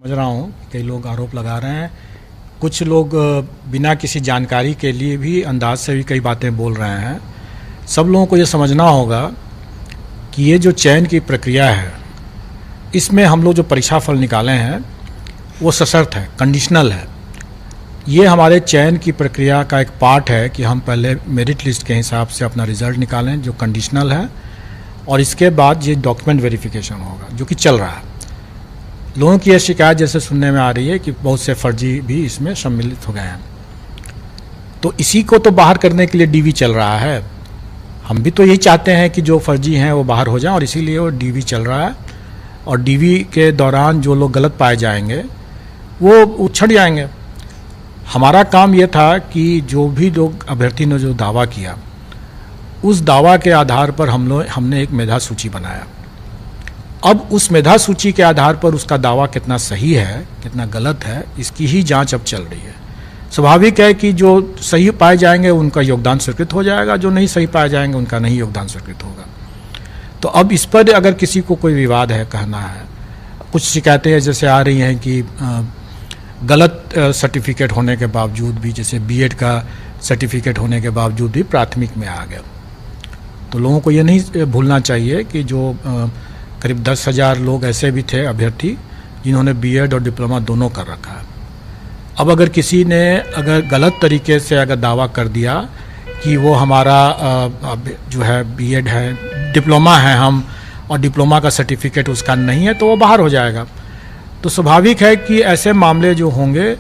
समझ रहा हूँ कई लोग आरोप लगा रहे हैं, कुछ लोग बिना किसी जानकारी के लिए भी अंदाज से भी कई बातें बोल रहे हैं। सब लोगों को ये समझना होगा कि ये जो चयन की प्रक्रिया है, इसमें हम लोग जो परीक्षा फल निकाले हैं वो सशर्त है, कंडीशनल है। ये हमारे चयन की प्रक्रिया का एक पार्ट है कि हम पहले मेरिट लिस्ट के हिसाब से अपना रिज़ल्ट निकालें जो कंडीशनल है, और इसके बाद ये डॉक्यूमेंट वेरिफिकेशन होगा जो कि चल रहा है। लोगों की यह शिकायत जैसे सुनने में आ रही है कि बहुत से फर्जी भी इसमें सम्मिलित हो गए हैं, तो इसी को तो बाहर करने के लिए डीवी चल रहा है। हम भी तो यही चाहते हैं कि जो फर्जी हैं वो बाहर हो जाएं, और इसीलिए वो डीवी चल रहा है। और डीवी के दौरान जो लोग गलत पाए जाएंगे वो उछड़ जाएंगे। हमारा काम ये था कि जो भी लोग अभ्यर्थी ने जो दावा किया, उस दावा के आधार पर हमने एक मेधा सूची बनाया। अब उस मेधा सूची के आधार पर उसका दावा कितना सही है कितना गलत है, इसकी ही जांच अब चल रही है। स्वाभाविक है कि जो सही पाए जाएंगे उनका योगदान स्वीकृत हो जाएगा, जो नहीं सही पाए जाएंगे उनका नहीं योगदान स्वीकृत होगा। तो अब इस पर अगर किसी को कोई विवाद है, कहना है, कुछ शिकायतें जैसे आ रही हैं कि गलत सर्टिफिकेट होने के बावजूद भी, जैसे बीएड का सर्टिफिकेट होने के बावजूद भी प्राथमिक में आ गया, तो लोगों को ये नहीं भूलना चाहिए कि जो करीब 10,000 लोग ऐसे भी थे अभ्यर्थी जिन्होंने बीएड और डिप्लोमा दोनों कर रखा है। अब अगर किसी ने अगर गलत तरीके से अगर दावा कर दिया कि वो हमारा जो है बीएड है, डिप्लोमा है हम, और डिप्लोमा का सर्टिफिकेट उसका नहीं है, तो वो बाहर हो जाएगा। तो स्वाभाविक है कि ऐसे मामले जो होंगे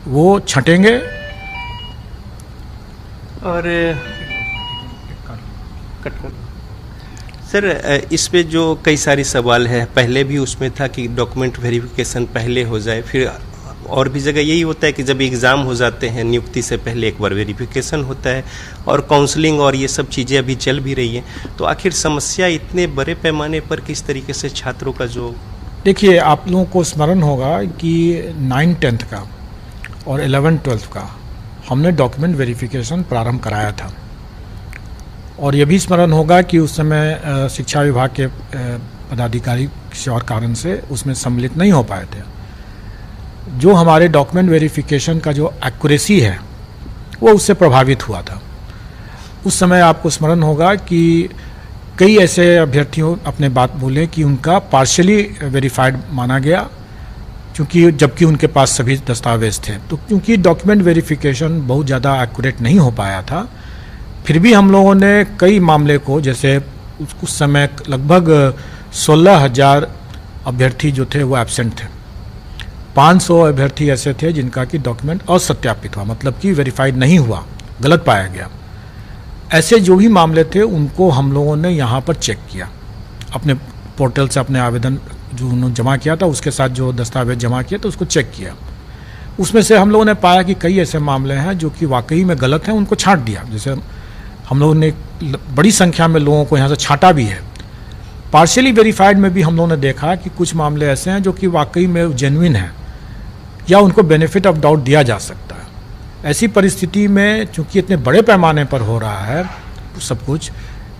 वो छंटेंगे। और सर, इस पे जो कई सारे सवाल है, पहले भी उसमें था कि डॉक्यूमेंट वेरिफिकेशन पहले हो जाए, फिर और भी जगह यही होता है कि जब एग्ज़ाम हो जाते हैं नियुक्ति से पहले एक बार वेरिफिकेशन होता है, और काउंसलिंग और ये सब चीज़ें अभी चल भी रही हैं। तो आखिर समस्या इतने बड़े पैमाने पर किस तरीके से छात्रों का जो, देखिए, आप लोगों को स्मरण होगा कि 9th-10th का और 11th-12th का हमने डॉक्यूमेंट वेरिफिकेशन प्रारंभ कराया था, और ये भी स्मरण होगा कि उस समय शिक्षा विभाग के पदाधिकारी किसी और कारण से उसमें सम्मिलित नहीं हो पाए थे। जो हमारे डॉक्यूमेंट वेरिफिकेशन का जो एक्यूरेसी है वो उससे प्रभावित हुआ था। उस समय आपको स्मरण होगा कि कई ऐसे अभ्यर्थियों अपने बात बोले कि उनका पार्शियली वेरीफाइड माना गया, क्योंकि जबकि उनके पास सभी दस्तावेज थे। तो क्योंकि डॉक्यूमेंट वेरिफिकेशन बहुत ज़्यादा एक्यूरेट नहीं हो पाया था, फिर भी हम लोगों ने कई मामले को, जैसे उस समय लगभग 16,000 अभ्यर्थी जो थे वो एब्सेंट थे। 500 अभ्यर्थी ऐसे थे जिनका कि डॉक्यूमेंट असत्यापित हुआ, मतलब कि वेरीफाइड नहीं हुआ, गलत पाया गया। ऐसे जो भी मामले थे उनको हम लोगों ने यहाँ पर चेक किया, अपने पोर्टल से अपने आवेदन जो उन्होंने जमा किया था उसके साथ जो दस्तावेज जमा किया तो उसको चेक किया। उसमें से हम लोगों ने पाया कि कई ऐसे मामले हैं जो कि वाकई में गलत हैं, उनको छांट दिया। जैसे हम लोगों ने बड़ी संख्या में लोगों को यहाँ से छांटा भी है। पार्शियली वेरीफाइड में भी हम लोगों ने देखा कि कुछ मामले ऐसे हैं जो कि वाकई में जेन्युइन हैं या उनको बेनिफिट ऑफ डाउट दिया जा सकता है। ऐसी परिस्थिति में चूंकि इतने बड़े पैमाने पर हो रहा है सब कुछ,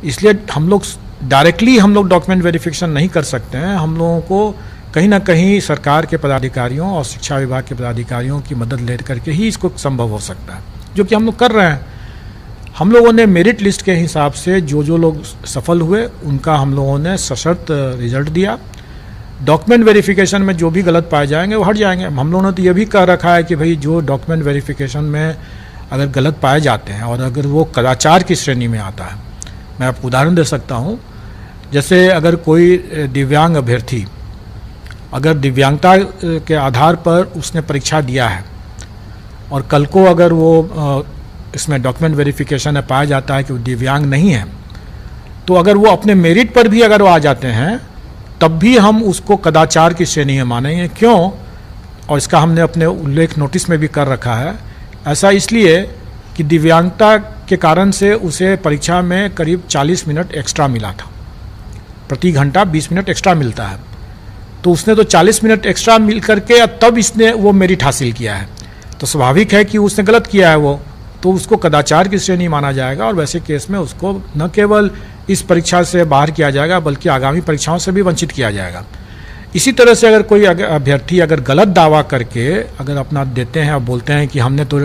इसलिए हम लोग डायरेक्टली डॉक्यूमेंट वेरिफिकेशन नहीं कर सकते हैं। हम लोगों को कहीं ना कहीं सरकार के पदाधिकारियों और शिक्षा विभाग के पदाधिकारियों की मदद ले करके ही इसको संभव हो सकता है, जो कि हम लोग कर रहे हैं। हम लोगों ने मेरिट लिस्ट के हिसाब से जो लोग सफल हुए उनका हम लोगों ने सशर्त रिजल्ट दिया। डॉक्यूमेंट वेरिफिकेशन में जो भी गलत पाए जाएंगे वो हट जाएंगे। हम लोगों ने तो ये भी कह रखा है कि भाई जो डॉक्यूमेंट वेरिफिकेशन में अगर गलत पाए जाते हैं और अगर वो कदाचार की श्रेणी में आता है, मैं आपको उदाहरण दे सकता हूँ। जैसे अगर कोई दिव्यांग अभ्यर्थी अगर दिव्यांगता के आधार पर उसने परीक्षा दिया है और कल को अगर वो इसमें डॉक्यूमेंट वेरिफिकेशन में पाया जाता है कि वो दिव्यांग नहीं है, तो अगर वो अपने मेरिट पर भी अगर वो आ जाते हैं तब भी हम उसको कदाचार की श्रेणी में मानेंगे। क्यों? और इसका हमने अपने उल्लेख नोटिस में भी कर रखा है। ऐसा इसलिए कि दिव्यांगता के कारण से उसे परीक्षा में करीब 40 मिनट एक्स्ट्रा मिला था, प्रति घंटा 20 मिनट एक्स्ट्रा मिलता है। तो उसने तो 40 मिनट एक्स्ट्रा मिल करके तब इसने वो मेरिट हासिल किया है, तो स्वाभाविक है कि उसने गलत किया है वो, तो उसको कदाचार की श्रेणी माना जाएगा। और वैसे केस में उसको न केवल इस परीक्षा से बाहर किया जाएगा बल्कि आगामी परीक्षाओं से भी वंचित किया जाएगा। इसी तरह से अगर कोई अभ्यर्थी अगर गलत दावा करके अगर अपना देते हैं और बोलते हैं कि हमने तो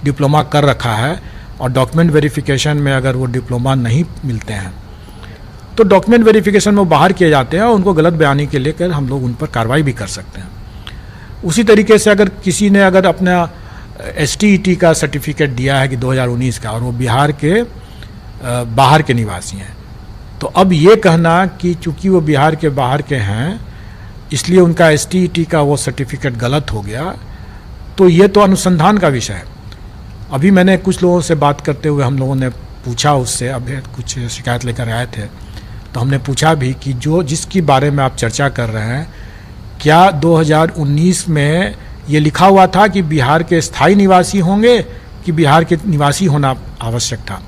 डिप्लोमा कर रखा है और डॉक्यूमेंट वेरिफिकेशन में अगर वो डिप्लोमा नहीं मिलते हैं तो डॉक्यूमेंट वेरिफिकेशन में वो बाहर किए जाते हैं और उनको गलत बयानी के लेकर हम लोग उन पर कार्रवाई भी कर सकते हैं। उसी तरीके से अगर किसी ने अगर अपना STET का सर्टिफिकेट दिया है कि 2019 का और वो बिहार के बाहर के निवासी हैं, तो अब ये कहना कि चूंकि वो बिहार के बाहर के हैं इसलिए उनका STET का वो सर्टिफिकेट गलत हो गया, तो ये तो अनुसंधान का विषय है। अभी मैंने कुछ लोगों से बात करते हुए हम लोगों ने पूछा उससे, अभी कुछ शिकायत लेकर आए थे तो हमने पूछा भी कि जो जिसकी बारे में आप चर्चा कर रहे हैं क्या 2019 में ये लिखा हुआ था कि बिहार के स्थायी निवासी होंगे कि बिहार के निवासी होना आवश्यक था।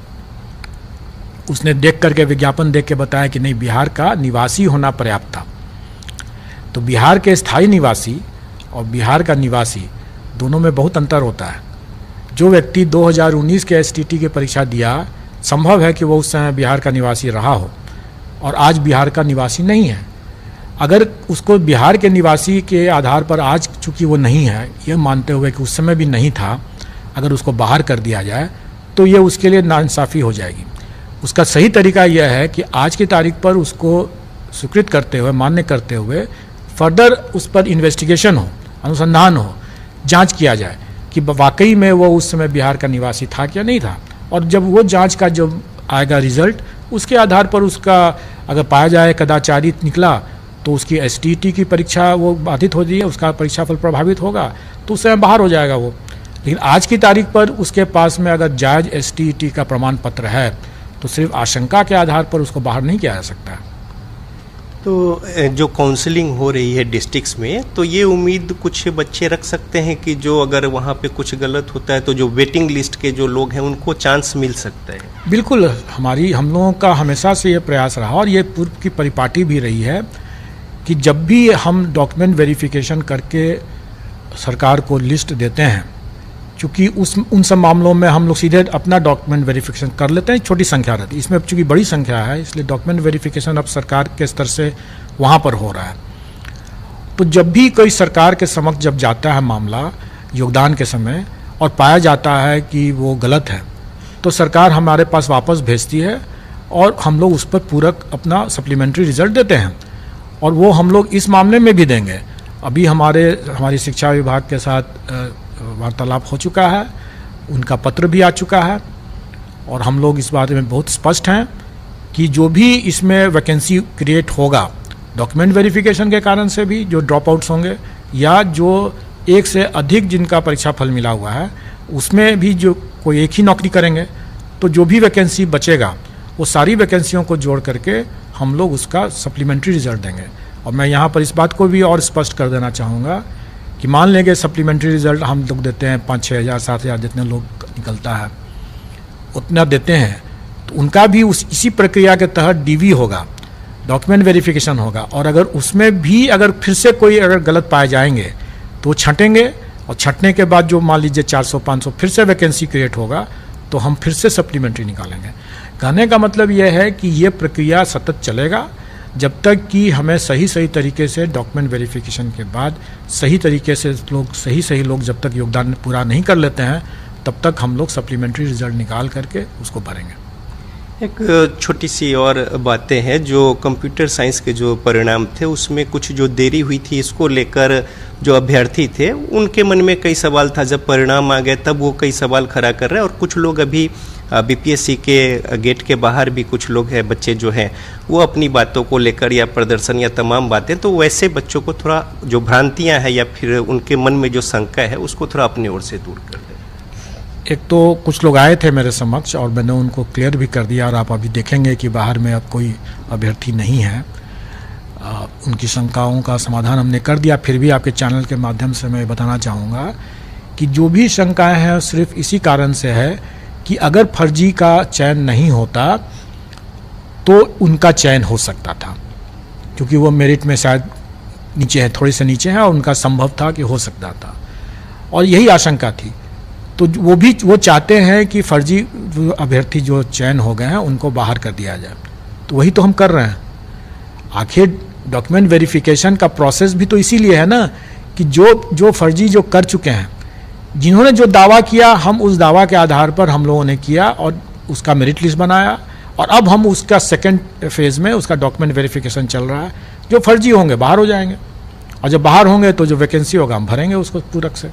उसने देख करके विज्ञापन देख के बताया कि नहीं, बिहार का निवासी होना पर्याप्त था। तो बिहार के स्थायी निवासी और बिहार का निवासी दोनों में बहुत अंतर होता है। जो व्यक्ति 2019 के STET की परीक्षा दिया, संभव है कि वो उस समय बिहार का निवासी रहा हो और आज बिहार का निवासी नहीं है। अगर उसको बिहार के निवासी के आधार पर आज चूंकि वो नहीं है, ये मानते हुए कि उस समय भी नहीं था, अगर उसको बाहर कर दिया जाए तो ये उसके लिए नाइंसाफ़ी हो जाएगी। उसका सही तरीका यह है कि आज की तारीख पर उसको स्वीकृत करते हुए, मान्य करते हुए फर्दर उस पर इन्वेस्टिगेशन हो, अनुसंधान हो, जांच किया जाए कि वाकई में वो उस समय बिहार का निवासी था क्या नहीं था। और जब वो जांच का जब आएगा रिजल्ट, उसके आधार पर उसका अगर पाया जाए कदाचारी निकला तो उसकी STET की परीक्षा वो बाधित हो जाएगी, उसका परीक्षाफल प्रभावित होगा तो उस समय बाहर हो जाएगा वो। लेकिन आज की तारीख पर उसके पास में अगर जायज़ STET का प्रमाण पत्र है तो सिर्फ आशंका के आधार पर उसको बाहर नहीं किया जा सकता। तो जो काउंसलिंग हो रही है डिस्ट्रिक्ट्स में, तो ये उम्मीद कुछ बच्चे रख सकते हैं कि जो अगर वहाँ पे कुछ गलत होता है तो जो वेटिंग लिस्ट के जो लोग हैं उनको चांस मिल सकता है। बिल्कुल, हम लोगों का हमेशा से ये प्रयास रहा और ये पूर्व की परिपाटी भी रही है कि जब भी हम डॉक्यूमेंट वेरिफिकेशन करके सरकार को लिस्ट देते हैं, चूँकि उन सब मामलों में हम लोग सीधे अपना डॉक्यूमेंट वेरिफिकेशन कर लेते हैं, छोटी संख्या रहती है। इसमें चूँकि बड़ी संख्या है इसलिए डॉक्यूमेंट वेरिफिकेशन अब सरकार के स्तर से वहाँ पर हो रहा है। तो जब भी कोई सरकार के समक्ष जब जाता है मामला योगदान के समय और पाया जाता है कि वो गलत है, तो सरकार हमारे पास वापस भेजती है और हम लोग उस पर पूरक अपना सप्लीमेंट्री रिजल्ट देते हैं। और वो हम लोग इस मामले में भी देंगे। अभी हमारी शिक्षा विभाग के साथ वार्तालाप हो चुका है, उनका पत्र भी आ चुका है और हम लोग इस बारे में बहुत स्पष्ट हैं कि जो भी इसमें वैकेंसी क्रिएट होगा डॉक्यूमेंट वेरिफिकेशन के कारण से भी, जो ड्रॉप आउट्स होंगे या जो एक से अधिक जिनका परीक्षा फल मिला हुआ है उसमें भी जो कोई एक ही नौकरी करेंगे, तो जो भी वैकेंसी बचेगा वो सारी वैकेंसियों को जोड़ करके हम लोग उसका सप्लीमेंट्री रिजल्ट देंगे। और मैं यहाँ पर इस बात को भी और स्पष्ट कर देना चाहूँगा कि मान लेंगे सप्लीमेंट्री रिजल्ट हम लोग देते हैं 5-6 हज़ार 7 हज़ार जितने लोग निकलता है उतना देते हैं, तो उनका भी इसी प्रक्रिया के तहत DV होगा, डॉक्यूमेंट वेरिफिकेशन होगा। और अगर उसमें भी अगर फिर से कोई अगर गलत पाए जाएंगे तो छंटेंगे और छंटने के बाद जो मान लीजिए 400-500 फिर से वैकेंसी क्रिएट होगा तो हम फिर से सप्लीमेंट्री निकालेंगे। कहने का मतलब यह है कि ये प्रक्रिया सतत चलेगा जब तक कि हमें सही तरीके से डॉक्यूमेंट वेरिफिकेशन के बाद सही तरीके से सही लोग जब तक योगदान पूरा नहीं कर लेते हैं तब तक हम लोग सप्लीमेंट्री रिजल्ट निकाल करके उसको भरेंगे। एक छोटी सी और बातें हैं, जो कंप्यूटर साइंस के जो परिणाम थे उसमें कुछ जो देरी हुई थी, इसको लेकर जो अभ्यर्थी थे उनके मन में कई सवाल था। जब परिणाम आ गए तब वो कई सवाल खड़ा कर रहे हैं और कुछ लोग अभी BPSC के गेट के बाहर भी कुछ लोग हैं, बच्चे जो हैं वो अपनी बातों को लेकर या प्रदर्शन या तमाम बातें, तो वैसे बच्चों को थोड़ा जो भ्रांतियां हैं या फिर उनके मन में जो शंका है उसको थोड़ा अपनी ओर से दूर कर दें। एक तो कुछ लोग आए थे मेरे समक्ष और मैंने उनको क्लियर भी कर दिया और आप अभी देखेंगे कि बाहर में अब कोई अभ्यर्थी नहीं है। उनकी शंकाओं का समाधान हमने कर दिया। फिर भी आपके चैनल के माध्यम से मैं बताना चाहूँगा कि जो भी शंकाएं हैं सिर्फ इसी कारण से है कि अगर फर्जी का चयन नहीं होता तो उनका चयन हो सकता था, क्योंकि वो मेरिट में शायद नीचे है, थोड़ी से नीचे है और उनका संभव था कि हो सकता था और यही आशंका थी। तो वो चाहते हैं कि फर्जी अभ्यर्थी जो चयन हो गए हैं उनको बाहर कर दिया जाए, तो वही तो हम कर रहे हैं। आखिर डॉक्यूमेंट वेरिफिकेशन का प्रोसेस भी तो इसीलिए है ना कि जो फर्जी जो कर चुके हैं, जिन्होंने जो दावा किया, हम उस दावा के आधार पर हम लोगों ने किया और उसका मेरिट लिस्ट बनाया, और अब हम उसका सेकंड फेज में उसका डॉक्यूमेंट वेरिफिकेशन चल रहा है। जो फर्जी होंगे बाहर हो जाएंगे, और जब बाहर होंगे तो जो वैकेंसी होगा हम भरेंगे उसको पूरक से।